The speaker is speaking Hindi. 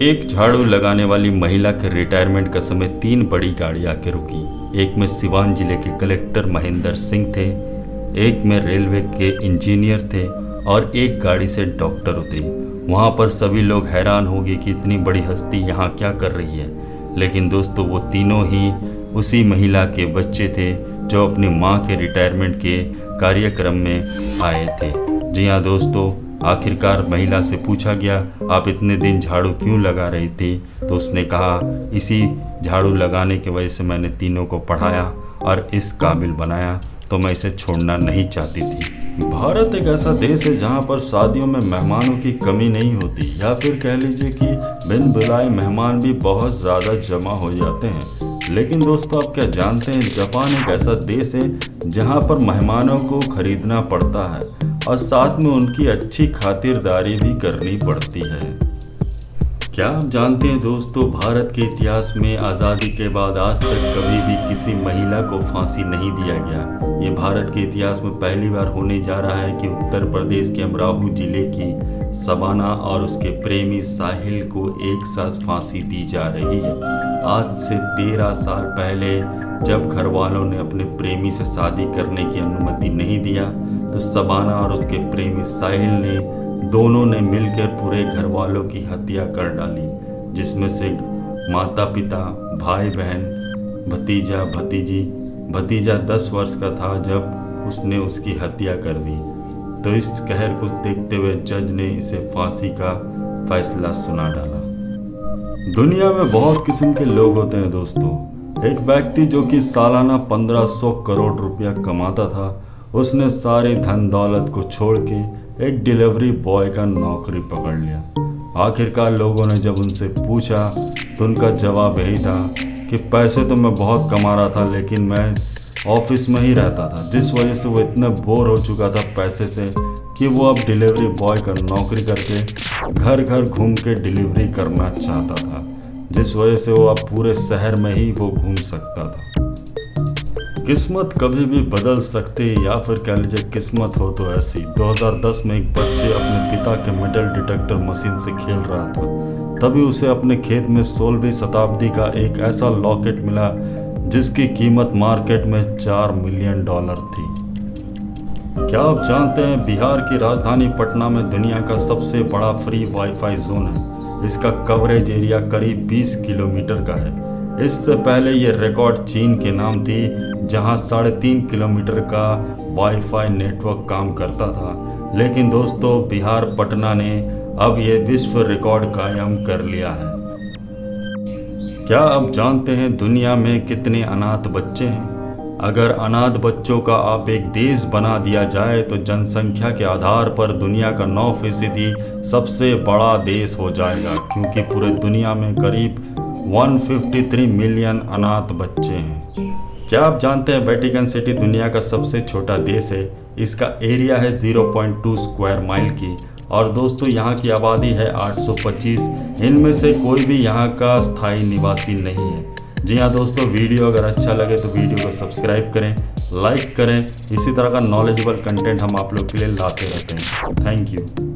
एक झाड़ू लगाने वाली महिला के रिटायरमेंट का समय 3 बड़ी गाड़ी आके रुकी। एक में सिवान जिले के कलेक्टर महेंद्र सिंह थे, एक में रेलवे के इंजीनियर थे और एक गाड़ी से डॉक्टर उतरी। वहाँ पर सभी लोग हैरान हो गए कि इतनी बड़ी हस्ती यहाँ क्या कर रही है। लेकिन दोस्तों वो तीनों ही उसी महिला के बच्चे थे जो अपनी माँ के रिटायरमेंट के कार्यक्रम में आए थे। जी हाँ दोस्तों, आखिरकार महिला से पूछा गया आप इतने दिन झाड़ू क्यों लगा रही थी, तो उसने कहा इसी झाड़ू लगाने की वजह से मैंने तीनों को पढ़ाया और इस काबिल बनाया, तो मैं इसे छोड़ना नहीं चाहती थी। भारत एक ऐसा देश है जहाँ पर शादियों में मेहमानों की कमी नहीं होती, या फिर कह लीजिए कि बिन बुलाए मेहमान भी बहुत ज़्यादा जमा हो जाते हैं। लेकिन दोस्तों आप क्या जानते हैं, जापान एक ऐसा देश है जहाँ पर मेहमानों को खरीदना पड़ता है और साथ में उनकी अच्छी खातिरदारी भी करनी पड़ती है। क्या आप जानते हैं दोस्तों, भारत के इतिहास में आज़ादी के बाद आज तक कभी भी किसी महिला को फांसी नहीं दिया गया। ये भारत के इतिहास में पहली बार होने जा रहा है कि उत्तर प्रदेश के अमरावती जिले की शबाना और उसके प्रेमी साहिल को एक साथ फांसी दी जा रही है। आज से 13 साल पहले जब घर वालों ने अपने प्रेमी से शादी करने की अनुमति नहीं दिया, तो शबाना और उसके प्रेमी साहिल ने दोनों ने मिलकर पूरे घर वालों की हत्या कर डाली, जिसमें से माता पिता, भाई बहन, भतीजा भतीजी। भतीजा 10 वर्ष का था जब उसने उसकी हत्या कर दी। तो इस कहर को देखते हुए जज ने इसे फांसी का फैसला सुना डाला। दुनिया में बहुत किस्म के लोग होते हैं दोस्तों। एक व्यक्ति जो कि सालाना 1500 करोड़ रुपया कमाता था, उसने सारी धन दौलत को छोड़ के एक डिलीवरी बॉय का नौकरी पकड़ लिया। आखिरकार लोगों ने जब उनसे पूछा तो उनका जवाब यही था कि पैसे तो मैं बहुत कमा रहा था, लेकिन मैं ऑफिस में ही रहता था, जिस वजह से वो इतना बोर हो चुका था पैसे से कि वो अब डिलीवरी बॉय का नौकरी करके घर घर घूम के डिलीवरी करना चाहता था, जिस वजह से वो अब पूरे शहर में ही वो घूम सकता था। किस्मत कभी भी बदल सकती है, या फिर कह लीजिए किस्मत हो तो ऐसी। 2010 में एक बच्चे अपने पिता के मेटल डिटेक्टर मशीन से खेल रहा था, तभी उसे अपने खेत में 16वीं शताब्दी का एक ऐसा लॉकेट मिला जिसकी कीमत मार्केट में $4 मिलियन थी। क्या आप जानते हैं, बिहार की राजधानी पटना में दुनिया का सबसे बड़ा फ्री वाईफाई जोन है। इसका कवरेज एरिया करीब 20 किलोमीटर का है। इससे पहले ये रिकॉर्ड चीन के नाम थी, जहां 3.5 किलोमीटर का वाईफाई नेटवर्क काम करता था। लेकिन दोस्तों बिहार पटना ने अब ये विश्व रिकॉर्ड कायम कर लिया है। क्या आप जानते हैं दुनिया में कितने अनाथ बच्चे हैं? अगर अनाथ बच्चों का आप एक देश बना दिया जाए तो जनसंख्या के आधार पर दुनिया का 9% सबसे बड़ा देश हो जाएगा, क्योंकि पूरे दुनिया में करीब 153 मिलियन अनाथ बच्चे हैं। क्या आप जानते हैं वेटिकन सिटी दुनिया का सबसे छोटा देश है। इसका एरिया है 0.2 स्क्वायर माइल की, और दोस्तों यहाँ की आबादी है 825। इनमें से कोई भी यहाँ का स्थायी निवासी नहीं है। जी हाँ दोस्तों, वीडियो अगर अच्छा लगे तो वीडियो को सब्सक्राइब करें, लाइक करें। इसी तरह का नॉलेजेबल कंटेंट हम आप लोग के लिए लाते रहते हैं। Thank you.